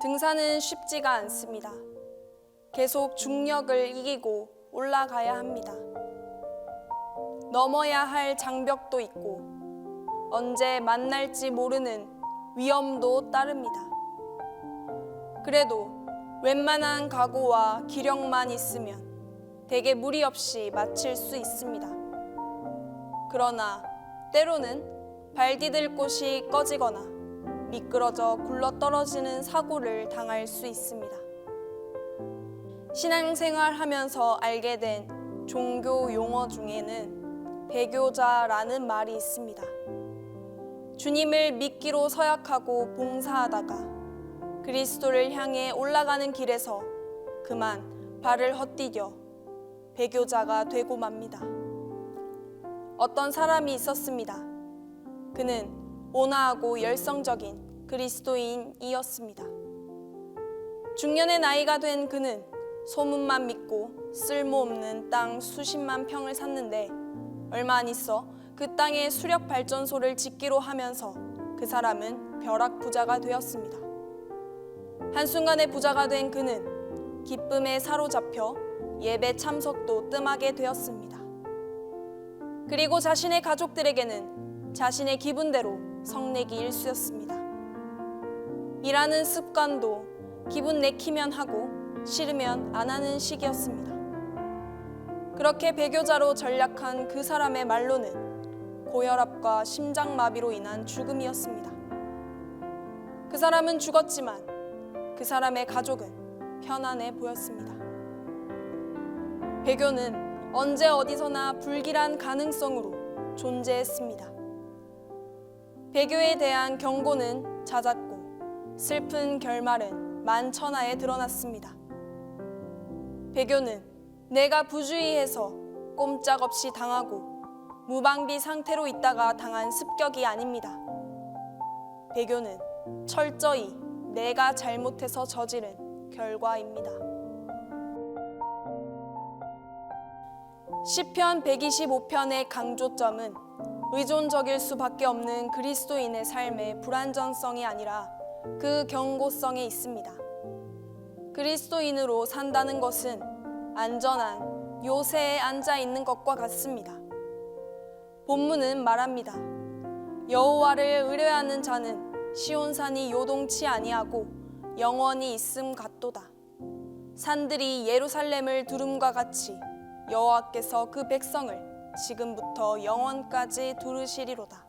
등산은 쉽지가 않습니다. 계속 중력을 이기고 올라가야 합니다. 넘어야 할 장벽도 있고 언제 만날지 모르는 위험도 따릅니다. 그래도 웬만한 각오와 기력만 있으면 대개 무리 없이 마칠 수 있습니다. 그러나 때로는 발 디딜 곳이 꺼지거나 미끄러져 굴러떨어지는 사고를 당할 수 있습니다. 신앙생활하면서 알게 된 종교 용어 중에는 배교자라는 말이 있습니다. 주님을 믿기로 서약하고 봉사하다가 그리스도를 향해 올라가는 길에서 그만 발을 헛디뎌 배교자가 되고 맙니다. 어떤 사람이 있었습니다. 그는 온화하고 열성적인 그리스도인이었습니다. 중년의 나이가 된 그는 소문만 믿고 쓸모없는 땅 수십만 평을 샀는데 얼마 안 있어 그 땅에 수력 발전소를 짓기로 하면서 그 사람은 벼락부자가 되었습니다. 한순간에 부자가 된 그는 기쁨에 사로잡혀 예배 참석도 뜸하게 되었습니다. 그리고 자신의 가족들에게는 자신의 기분대로 성내기 일쑤였습니다. 일하는 습관도 기분 내키면 하고 싫으면 안 하는 식이었습니다. 그렇게 배교자로 전락한 그 사람의 말로는 고혈압과 심장마비로 인한 죽음이었습니다. 그 사람은 죽었지만 그 사람의 가족은 편안해 보였습니다. 배교는 언제 어디서나 불길한 가능성으로 존재했습니다. 배교에 대한 경고는 잦았고 슬픈 결말은 만천하에 드러났습니다. 배교는 내가 부주의해서 꼼짝없이 당하고 무방비 상태로 있다가 당한 습격이 아닙니다. 배교는 철저히 내가 잘못해서 저지른 결과입니다. 시편 125편의 강조점은 의존적일 수밖에 없는 그리스도인의 삶의 불안전성이 아니라 그 경고성에 있습니다. 그리스도인으로 산다는 것은 안전한 요새에 앉아 있는 것과 같습니다. 본문은 말합니다. 여호와를 의뢰하는 자는 시온산이 요동치 아니하고 영원히 있음 같도다. 산들이 예루살렘을 두름과 같이 여호와께서 그 백성을 지금부터 영원까지 두르시리로다.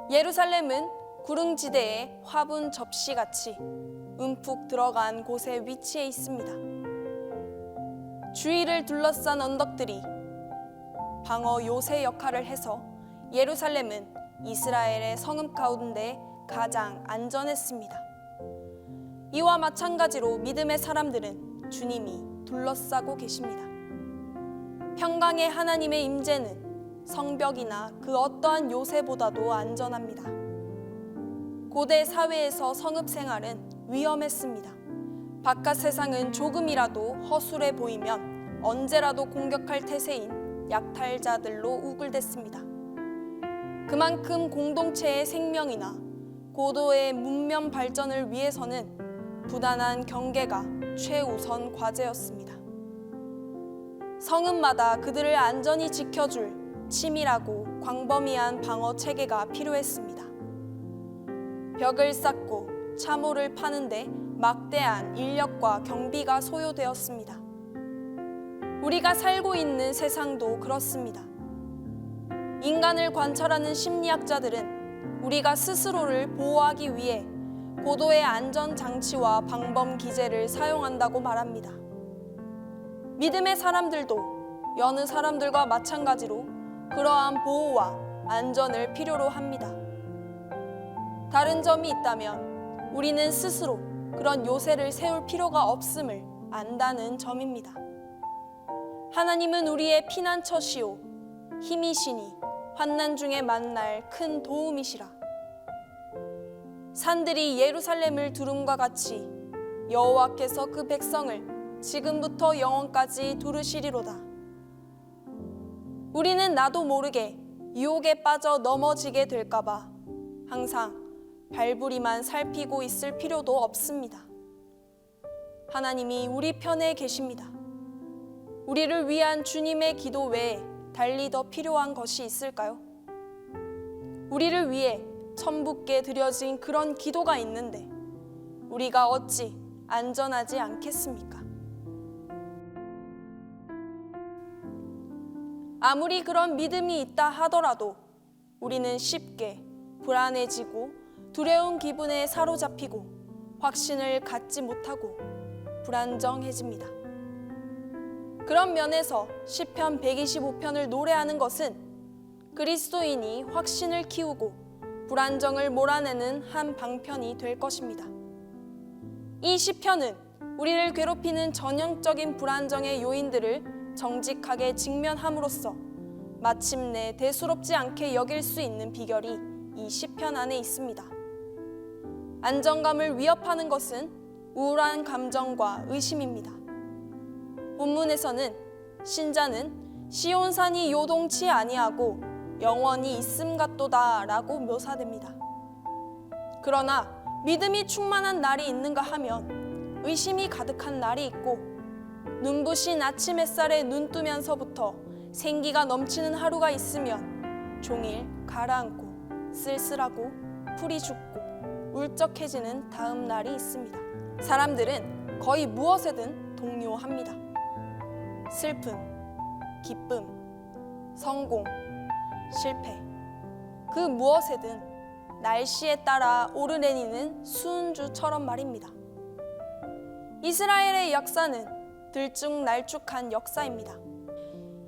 예루살렘은 구릉지대의 화분 접시같이 움푹 들어간 곳에 위치해 있습니다. 주위를 둘러싼 언덕들이 방어 요새 역할을 해서 예루살렘은 이스라엘의 성읍 가운데 가장 안전했습니다. 이와 마찬가지로 믿음의 사람들은 주님이 둘러싸고 계십니다. 평강의 하나님의 임재는 성벽이나 그 어떠한 요새보다도 안전합니다. 고대 사회에서 성읍 생활은 위험했습니다. 바깥 세상은 조금이라도 허술해 보이면 언제라도 공격할 태세인 약탈자들로 우글댔습니다. 그만큼 공동체의 생명이나 고도의 문명 발전을 위해서는 부단한 경계가 최우선 과제였습니다. 성읍마다 그들을 안전히 지켜줄 치밀하고 광범위한 방어 체계가 필요했습니다. 벽을 쌓고 참호를 파는데 막대한 인력과 경비가 소요되었습니다. 우리가 살고 있는 세상도 그렇습니다. 인간을 관찰하는 심리학자들은 우리가 스스로를 보호하기 위해 고도의 안전장치와 방범 기제를 사용한다고 말합니다. 믿음의 사람들도 여느 사람들과 마찬가지로 그러한 보호와 안전을 필요로 합니다. 다른 점이 있다면 우리는 스스로 그런 요새를 세울 필요가 없음을 안다는 점입니다. 하나님은 우리의 피난처시오 힘이시니 환난 중에 만날 큰 도움이시라. 산들이 예루살렘을 두름과 같이 여호와께서 그 백성을 지금부터 영원까지 두르시리로다. 우리는 나도 모르게 유혹에 빠져 넘어지게 될까봐 항상 발부리만 살피고 있을 필요도 없습니다. 하나님이 우리 편에 계십니다. 우리를 위한 주님의 기도 외에 달리 더 필요한 것이 있을까요? 우리를 위해 천붓게 드려진 그런 기도가 있는데 우리가 어찌 안전하지 않겠습니까? 아무리 그런 믿음이 있다 하더라도 우리는 쉽게 불안해지고 두려운 기분에 사로잡히고 확신을 갖지 못하고 불안정해집니다. 그런 면에서 시편 125편을 노래하는 것은 그리스도인이 확신을 키우고 불안정을 몰아내는 한 방편이 될 것입니다. 이 시편은 우리를 괴롭히는 전형적인 불안정의 요인들을 정직하게 직면함으로써 마침내 대수롭지 않게 여길 수 있는 비결이 이 시편 안에 있습니다. 안정감을 위협하는 것은 우울한 감정과 의심입니다. 본문에서는 신자는 시온산이 요동치 아니하고 영원히 있음 같도다 라고 묘사됩니다. 그러나 믿음이 충만한 날이 있는가 하면 의심이 가득한 날이 있고 눈부신 아침 햇살에 눈 뜨면서부터 생기가 넘치는 하루가 있으면 종일 가라앉고 쓸쓸하고 풀이 죽고 울적해지는 다음 날이 있습니다. 사람들은 거의 무엇에든 동요합니다. 슬픔, 기쁨, 성공, 실패, 그 무엇에든 날씨에 따라 오르내리는 수은주처럼 말입니다. 이스라엘의 역사는 들쭉날쭉한 역사입니다.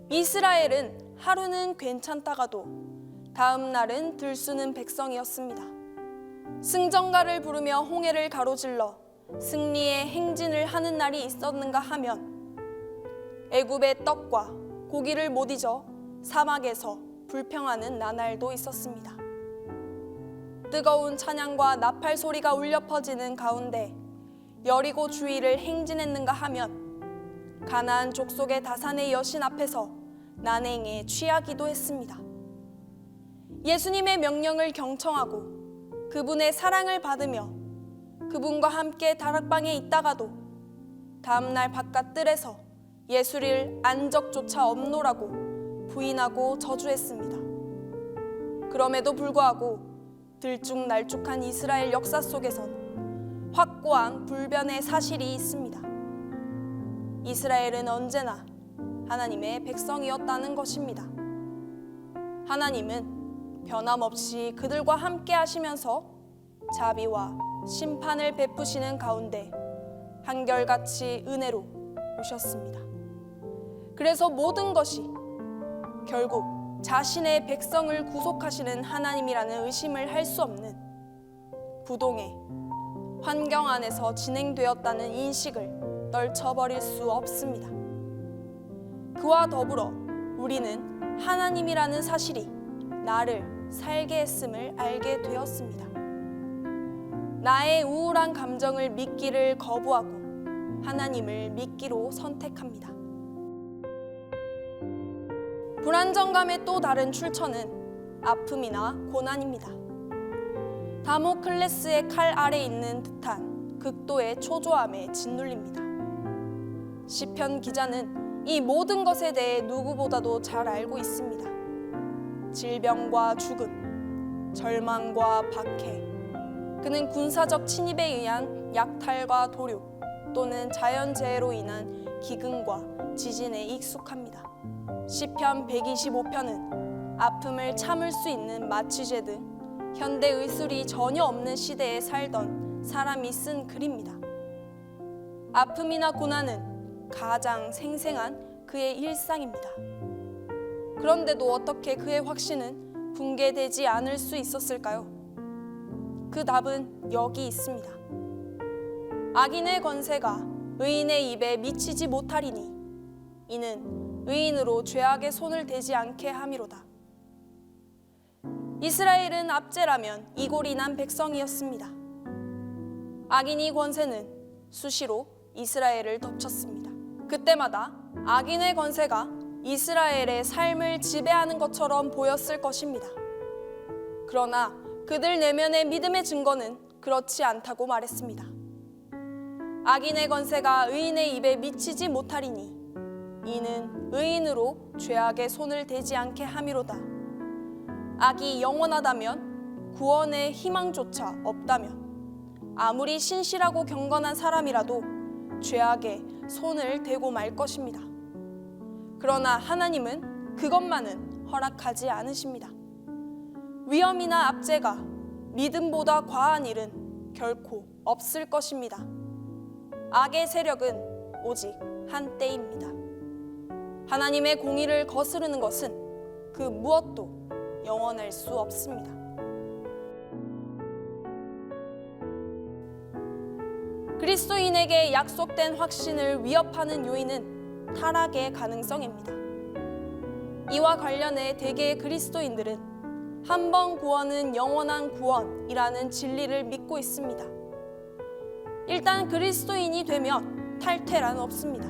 이스라엘은 하루는 괜찮다가도 다음 날은 들쑤는 백성이었습니다. 승전가를 부르며 홍해를 가로질러 승리의 행진을 하는 날이 있었는가 하면 애굽의 떡과 고기를 못 잊어 사막에서 불평하는 나날도 있었습니다. 뜨거운 찬양과 나팔 소리가 울려 퍼지는 가운데 여리고 주위를 행진했는가 하면 가나안 족속의 다산의 여신 앞에서 난행에 취하기도 했습니다. 예수님의 명령을 경청하고 그분의 사랑을 받으며 그분과 함께 다락방에 있다가도 다음날 바깥 뜰에서 예수를 안 적조차 없노라고 부인하고 저주했습니다. 그럼에도 불구하고 들쭉날쭉한 이스라엘 역사 속에선 확고한 불변의 사실이 있습니다. 이스라엘은 언제나 하나님의 백성이었다는 것입니다. 하나님은 변함없이 그들과 함께 하시면서 자비와 심판을 베푸시는 가운데 한결같이 은혜로 오셨습니다. 그래서 모든 것이 결국 자신의 백성을 구속하시는 하나님이라는 의심을 할 수 없는 부동의 환경 안에서 진행되었다는 인식을 떨쳐버릴 수 없습니다. 그와 더불어 우리는 하나님이라는 사실이 나를 살게 했음을 알게 되었습니다. 나의 우울한 감정을 믿기를 거부하고 하나님을 믿기로 선택합니다. 불안정감의 또 다른 출처는 아픔이나 고난입니다. 다모클레스의 칼 아래 있는 듯한 극도의 초조함에 짓눌립니다. 시편 기자는 이 모든 것에 대해 누구보다도 잘 알고 있습니다. 질병과 죽음, 절망과 박해, 그는 군사적 침입에 의한 약탈과 도륙 또는 자연재해로 인한 기근과 지진에 익숙합니다. 시편 125편은 아픔을 참을 수 있는 마취제 등 현대 의술이 전혀 없는 시대에 살던 사람이 쓴 글입니다. 아픔이나 고난은 가장 생생한 그의 일상입니다. 그런데도 어떻게 그의 확신은 붕괴되지 않을 수 있었을까요? 그 답은 여기 있습니다. 악인의 권세가 의인의 입에 미치지 못하리니 이는 의인으로 죄악의 손을 대지 않게 함이로다. 이스라엘은 압제라면 이골이 난 백성이었습니다. 악인의 권세는 수시로 이스라엘을 덮쳤습니다. 그때마다 악인의 권세가 이스라엘의 삶을 지배하는 것처럼 보였을 것입니다. 그러나 그들 내면의 믿음의 증거는 그렇지 않다고 말했습니다. 악인의 건세가 의인의 입에 미치지 못하리니 이는 의인으로 죄악의 손을 대지 않게 함이로다. 악이 영원하다면 구원의 희망조차 없다면 아무리 신실하고 경건한 사람이라도 죄악에 손을 대고 말 것입니다. 그러나 하나님은 그것만은 허락하지 않으십니다. 위험이나 압제가 믿음보다 과한 일은 결코 없을 것입니다. 악의 세력은 오직 한때입니다. 하나님의 공의를 거스르는 것은 그 무엇도 영원할 수 없습니다. 그리스도인에게 약속된 확신을 위협하는 요인은 타락의 가능성입니다. 이와 관련해 대개의 그리스도인들은 한 번 구원은 영원한 구원이라는 진리를 믿고 있습니다. 일단 그리스도인이 되면 탈퇴란 없습니다.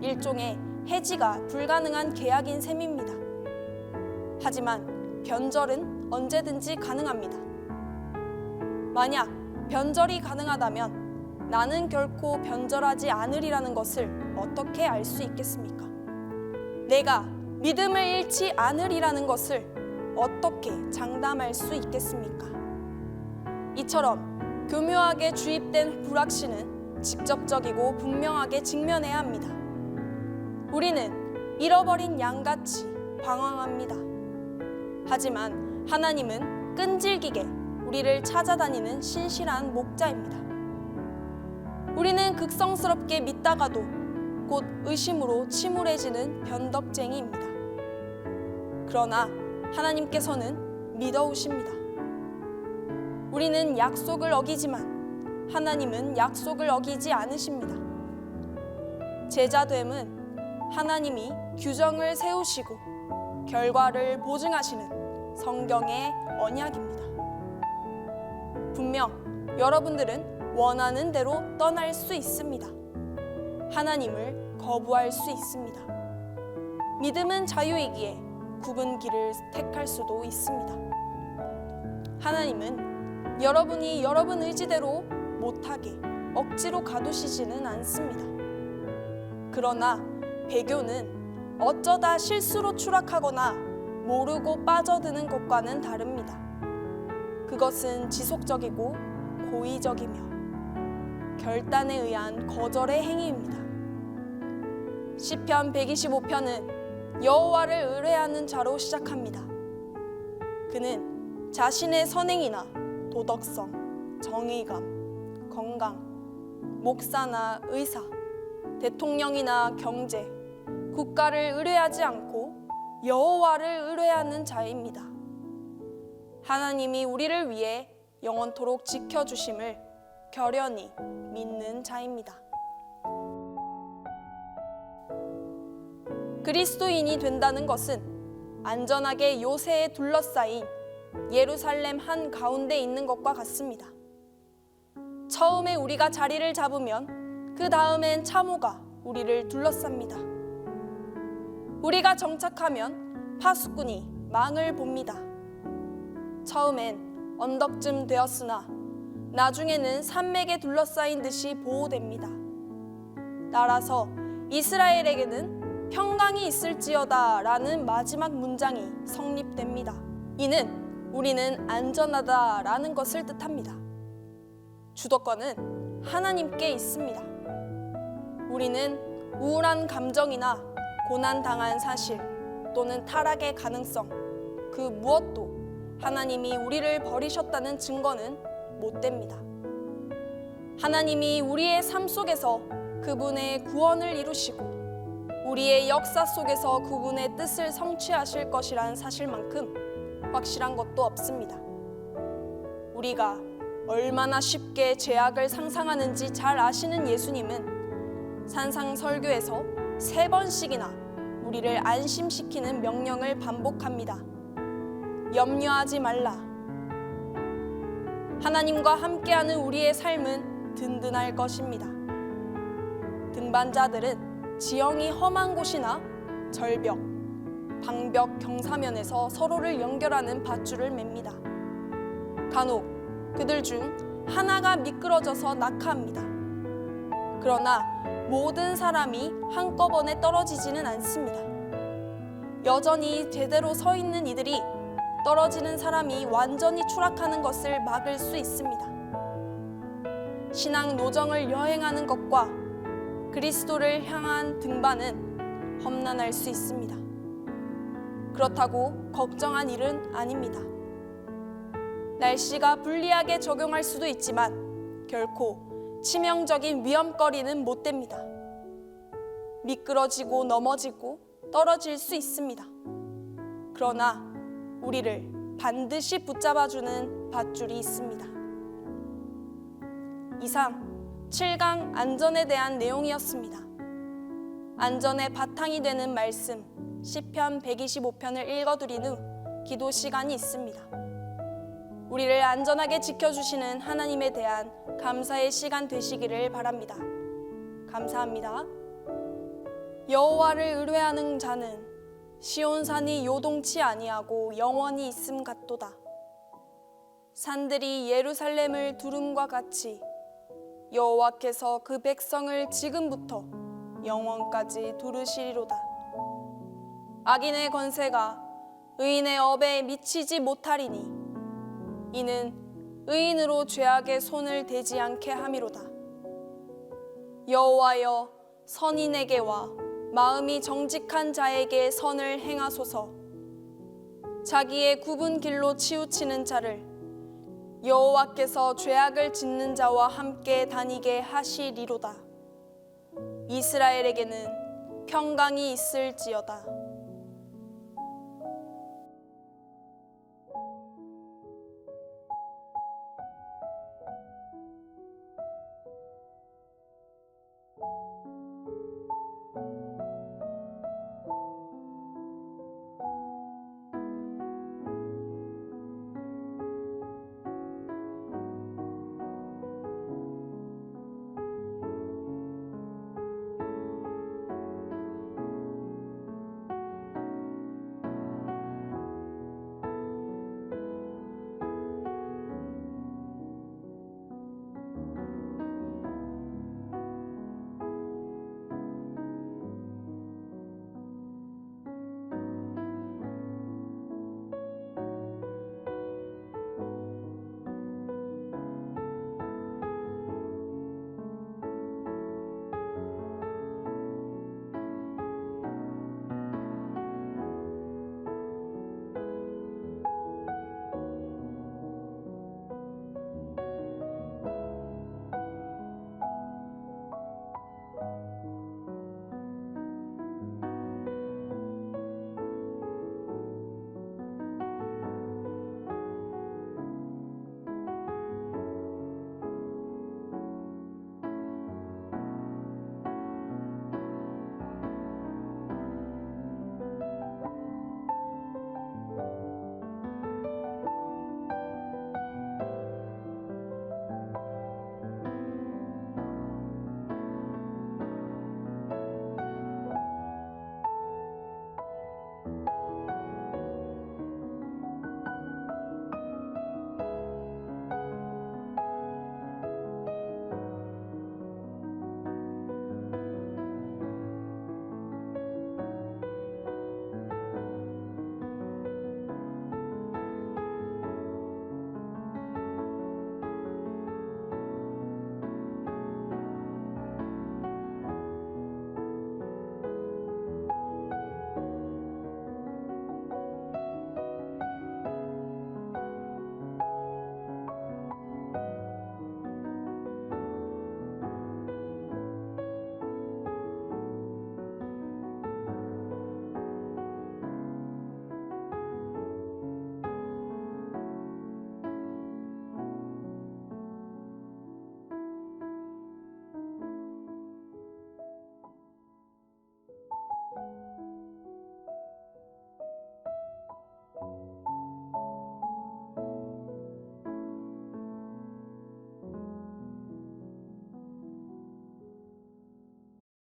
일종의 해지가 불가능한 계약인 셈입니다. 하지만 변절은 언제든지 가능합니다. 만약 변절이 가능하다면 나는 결코 변절하지 않으리라는 것을 어떻게 알 수 있겠습니까? 내가 믿음을 잃지 않으리라는 것을 어떻게 장담할 수 있겠습니까? 이처럼 교묘하게 주입된 불확신은 직접적이고 분명하게 직면해야 합니다. 우리는 잃어버린 양같이 방황합니다. 하지만 하나님은 끈질기게 우리를 찾아다니는 신실한 목자입니다. 우리는 극성스럽게 믿다가도 곧 의심으로 침울해지는 변덕쟁이입니다. 그러나 하나님께서는 믿어오십니다. 우리는 약속을 어기지만 하나님은 약속을 어기지 않으십니다. 제자됨은 하나님이 규정을 세우시고 결과를 보증하시는 성경의 언약입니다. 분명 여러분들은 원하는 대로 떠날 수 있습니다. 하나님을 거부할 수 있습니다. 믿음은 자유이기에 굽은 길을 택할 수도 있습니다. 하나님은 여러분이 여러분 의지대로 못하게 억지로 가두시지는 않습니다. 그러나 배교는 어쩌다 실수로 추락하거나 모르고 빠져드는 것과는 다릅니다. 그것은 지속적이고 고의적이며 결단에 의한 거절의 행위입니다. 시편 125편은 여호와를 의뢰하는 자로 시작합니다. 그는 자신의 선행이나 도덕성, 정의감, 건강, 목사나 의사, 대통령이나 경제, 국가를 의뢰하지 않고 여호와를 의뢰하는 자입니다. 하나님이 우리를 위해 영원토록 지켜주심을 결연히 믿는 자입니다. 그리스도인이 된다는 것은 안전하게 요새에 둘러싸인 예루살렘 한가운데 있는 것과 같습니다. 처음에 우리가 자리를 잡으면 그 다음엔 참호가 우리를 둘러쌉니다. 우리가 정착하면 파수꾼이 망을 봅니다. 처음엔 언덕쯤 되었으나 나중에는 산맥에 둘러싸인 듯이 보호됩니다. 따라서 이스라엘에게는 평강이 있을지어다 라는 마지막 문장이 성립됩니다. 이는 우리는 안전하다 라는 것을 뜻합니다. 주도권은 하나님께 있습니다. 우리는 우울한 감정이나 고난당한 사실 또는 타락의 가능성 그 무엇도 하나님이 우리를 버리셨다는 증거는 못 됩니다. 하나님이 우리의 삶 속에서 그분의 구원을 이루시고 우리의 역사 속에서 그분의 뜻을 성취하실 것이란 사실만큼 확실한 것도 없습니다. 우리가 얼마나 쉽게 죄악을 상상하는지 잘 아시는 예수님은 산상설교에서 3번씩이나 우리를 안심시키는 명령을 반복합니다. 염려하지 말라. 하나님과 함께하는 우리의 삶은 든든할 것입니다. 등반자들은 지형이 험한 곳이나 절벽, 방벽 경사면에서 서로를 연결하는 밧줄을 맵니다. 간혹 그들 중 하나가 미끄러져서 낙하합니다. 그러나 모든 사람이 한꺼번에 떨어지지는 않습니다. 여전히 제대로 서 있는 이들이 떨어지는 사람이 완전히 추락하는 것을 막을 수 있습니다. 신앙 노정을 여행하는 것과 그리스도를 향한 등반은 험난할 수 있습니다. 그렇다고 걱정한 일은 아닙니다. 날씨가 불리하게 적용할 수도 있지만 결코 치명적인 위험거리는 못 됩니다. 미끄러지고 넘어지고 떨어질 수 있습니다. 그러나 우리를 반드시 붙잡아주는 밧줄이 있습니다. 이상 7강 안전에 대한 내용이었습니다. 안전의 바탕이 되는 말씀 시편 125편을 읽어드린 후 기도 시간이 있습니다. 우리를 안전하게 지켜주시는 하나님에 대한 감사의 시간 되시기를 바랍니다. 감사합니다. 여호와를 의뢰하는 자는 시온산이 요동치 아니하고 영원히 있음 같도다. 산들이 예루살렘을 두름과 같이 여호와께서 그 백성을 지금부터 영원까지 두르시리로다. 악인의 권세가 의인의 업에 미치지 못하리니 이는 의인으로 죄악의 손을 대지 않게 함이로다. 여호와여, 선인에게와 마음이 정직한 자에게 선을 행하소서. 자기의 굽은 길로 치우치는 자를 여호와께서 죄악을 짓는 자와 함께 다니게 하시리로다. 이스라엘에게는 평강이 있을지어다.